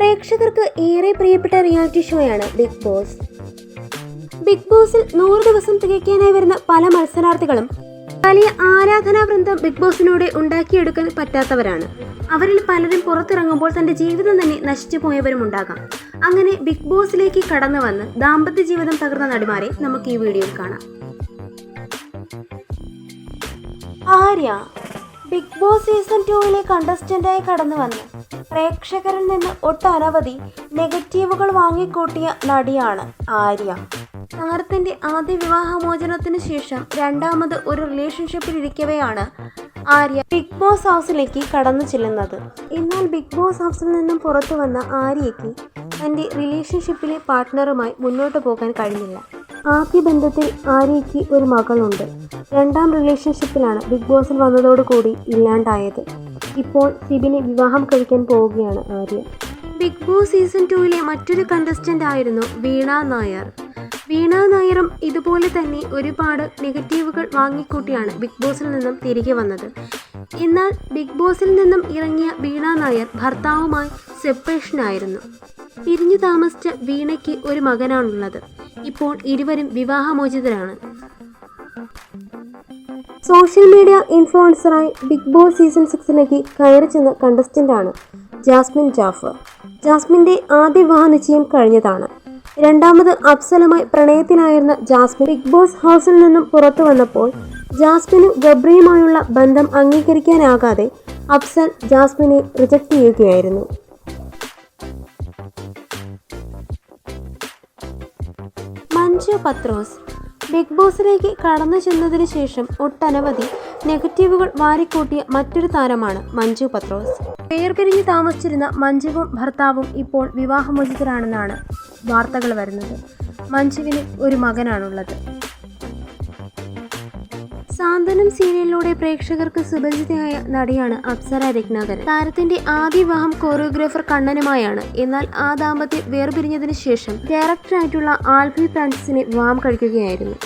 പ്രേക്ഷകർക്ക് ഏറെ പ്രിയപ്പെട്ട റിയാലിറ്റി ഷോയാണ് ബിഗ് ബോസ്. ബിഗ് ബോസിൽ 100 ദിവസം തികയ്ക്കാനായി വരുന്ന പല മത്സരാർത്ഥികളും വലിയ ആരാധനാ വൃന്ദം ബിഗ് ബോസിനോട് ഉണ്ടാക്കിയെടുക്കാൻ പറ്റാത്തവരാണ്. അവരിൽ പലരും പുറത്തിറങ്ങുമ്പോൾ തന്റെ ജീവിതം തന്നെ നശിച്ചു പോയവരും ഉണ്ടാകാം. അങ്ങനെ ബിഗ് ബോസിലേക്ക് കടന്നു വന്ന് ദാമ്പത്യ ജീവിതം തകർന്ന നടിമാരെ നമുക്ക് ഈ വീഡിയോയിൽ കാണാം. ആര്യ ബിഗ് ബോസ് സീസൺ 2 കണ്ടസ്റ്റന്റായി കടന്നു വന്ന് പ്രേക്ഷകരിൽ നിന്ന് ഒട്ടനവധി നെഗറ്റീവുകൾ വാങ്ങിക്കൂട്ടിയ നടിയാണ് ആര്യ. താരത്തിന്റെ ആദ്യ വിവാഹമോചനത്തിന് ശേഷം രണ്ടാമത് ഒരു റിലേഷൻഷിപ്പിലിരിക്കവെയാണ് ആര്യ ബിഗ് ബോസ് ഹൗസിലേക്ക് കടന്നു ചെല്ലുന്നത്. എന്നാൽ ബിഗ് ബോസ് ഹൗസിൽ നിന്നും പുറത്തു വന്ന ആര്യയ്ക്ക് തന്റെ റിലേഷൻഷിപ്പിലെ പാർട്ട്ണറുമായി മുന്നോട്ട് പോകാൻ കഴിഞ്ഞില്ല. ആദ്യ ബന്ധത്തിൽ ആര്യയ്ക്ക് ഒരു മകളുണ്ട്. രണ്ടാം റിലേഷൻഷിപ്പിലാണ് ബിഗ് ബോസിൽ വന്നതോടുകൂടി ഇല്ലാണ്ടായത്. ഇപ്പോൾ സിബിനെ വിവാഹം കഴിക്കാൻ പോവുകയാണ് ആര്യ. ബിഗ് ബോസ് സീസൺ 2 മറ്റൊരു കണ്ടസ്റ്റന്റ് ആയിരുന്നു വീണ നായർ. വീണ നായറും ഇതുപോലെ തന്നെ ഒരുപാട് നെഗറ്റീവുകൾ വാങ്ങിക്കൂട്ടിയാണ് ബിഗ് ബോസിൽ നിന്നും തിരികെ വന്നത്. എന്നാൽ ബിഗ് ബോസിൽ നിന്നും ഇറങ്ങിയ വീണ നായർ ഭർത്താവുമായി സെപ്പറേഷനായിരുന്നു. പിരിഞ്ഞു താമസിച്ച വീണയ്ക്ക് ഒരു മകനാണുള്ളത്. ഇപ്പോൾ ഇരുവരും വിവാഹമോചിതരാണ്. സോഷ്യൽ മീഡിയ ഇൻഫ്ലുവൻസറായി ബിഗ് ബോസ് സീസൺ 6 കയറി ചെന്ന കണ്ടസ്റ്റന്റാണ് ജാസ്മിൻ ജാഫർ. ജാസ്മിന്റെ ആദ്യ വിവാഹ നിശ്ചയം കഴിഞ്ഞതാണ്. രണ്ടാമത് അഫ്സലുമായി പ്രണയത്തിലായിരുന്ന ജാസ്മിൻ ബിഗ് ബോസ് ഹൗസിൽ നിന്നും പുറത്തു വന്നപ്പോൾ ജാസ്മിനും ഗബ്രിയുമായുള്ള ബന്ധം അംഗീകരിക്കാനാകാതെ അഫ്സൽ ജാസ്മിനെ റിജക്ട് ചെയ്യുകയായിരുന്നു. മഞ്ജു പത്രോസ് ബിഗ് ബോസിലേക്ക് കടന്നു ചെന്നതിന് ശേഷം ഒട്ടനവധി നെഗറ്റീവുകൾ വാരിക്കൂട്ടിയ മറ്റൊരു താരമാണ് മഞ്ജു പത്രോസ്. വേർപിരിഞ്ഞ് താമസിച്ചിരുന്ന മഞ്ജുവും ഭർത്താവും ഇപ്പോൾ വിവാഹമോചിതരാണെന്നാണ് വാർത്തകൾ വരുന്നത്. മഞ്ജുവിന് ഒരു മകനാണുള്ളത്. സാന്ത്വനം സീരിയലിലൂടെ പ്രേക്ഷകർക്ക് സുപരിചിതയായ നടിയാണ് അപ്സര രത്നാകരൻ. താരത്തിന്റെ ആദ്യ വിവാഹം കൊറിയോഗ്രാഫർ കണ്ണനുമായാണ്. എന്നാൽ ആ ദാമ്പത്യം വേർപിരിഞ്ഞതിന് ശേഷം ഡയറക്ടറായിട്ടുള്ള ആൽബി ഫ്രാൻസിസിനെ വിവാഹം കഴിക്കുകയായിരുന്നു.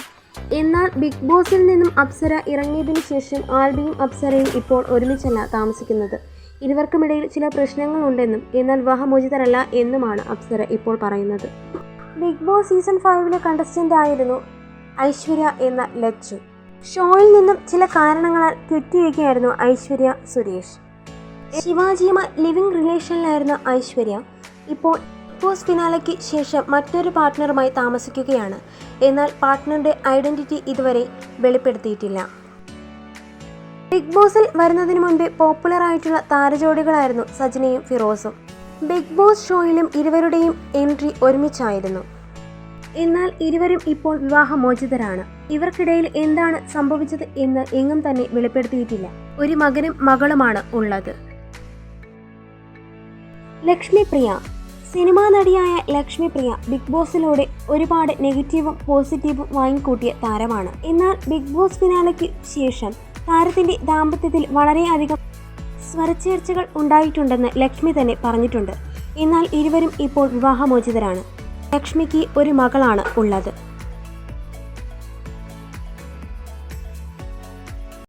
എന്നാൽ ബിഗ് ബോസിൽ നിന്നും അപ്സര ഇറങ്ങിയതിനു ശേഷം ആൽബിയും അപ്സരയും ഇപ്പോൾ ഒരുമിച്ചല്ല താമസിക്കുന്നത്. ഇരുവർക്കുമിടയിൽ ചില പ്രശ്നങ്ങളുണ്ടെന്നും എന്നാൽ വിവാഹമോചിതരല്ല എന്നുമാണ് അപ്സര ഇപ്പോൾ പറയുന്നത്. ബിഗ് ബോസ് സീസൺ 5 കണ്ടസ്റ്റന്റ് ആയിരുന്നു ഐശ്വര്യ എന്ന ലച്ചു. ഷോയിൽ നിന്നും ചില കാരണങ്ങളാൽ ക്വിറ്റ് ചെയ്യുകയായിരുന്നു ഐശ്വര്യ സുരേഷ്. ശിവാജിയുമായി ലിവിംഗ് റിലേഷനിലായിരുന്ന ഐശ്വര്യ ഇപ്പോൾ ബിഗ് ബോസ് ഫിനാലയ്ക്ക് ശേഷം മറ്റൊരു പാർട്ട്ണറുമായി താമസിക്കുകയാണ്. എന്നാൽ പാർട്ട്ണറുടെ ഐഡന്റിറ്റി ഇതുവരെ വെളിപ്പെടുത്തിയിട്ടില്ല. ബിഗ് ബോസിൽ വരുന്നതിന് മുൻപേ പോപ്പുലർ ആയിട്ടുള്ള താരജോഡികളായിരുന്നു സജനയും ഫിറോസും. ബിഗ് ബോസ് ഷോയിലും ഇരുവരുടെയും എൻട്രി ഒരുമിച്ചായിരുന്നു. എന്നാൽ ഇരുവരും ഇപ്പോൾ വിവാഹമോചിതരാണ്. ഇവർക്കിടയിൽ എന്താണ് സംഭവിച്ചത് എന്ന് എങ്ങും തന്നെ വെളിപ്പെടുത്തിയിട്ടില്ല. ഒരു മകനും മകളുമാണ് ഉള്ളത്. ലക്ഷ്മിപ്രിയ സിനിമാ നടിയായ ലക്ഷ്മിപ്രിയ ബിഗ് ബോസിലൂടെ ഒരുപാട് നെഗറ്റീവും പോസിറ്റീവും വാങ്ങിക്കൂട്ടിയ താരമാണ്. എന്നാൽ ബിഗ് ബോസ് ഫിനാലയ്ക്ക് ശേഷം താരത്തിന്റെ ദാമ്പത്യത്തിൽ വളരെയധികം സ്വരച്ചേർച്ചകൾ ഉണ്ടായിട്ടുണ്ടെന്ന് ലക്ഷ്മി തന്നെ പറഞ്ഞിട്ടുണ്ട്. എന്നാൽ ഇരുവരും ഇപ്പോൾ വിവാഹമോചിതരാണ്. ലക്ഷ്മിക്ക് ഒരു മകളാണ് ഉള്ളത്.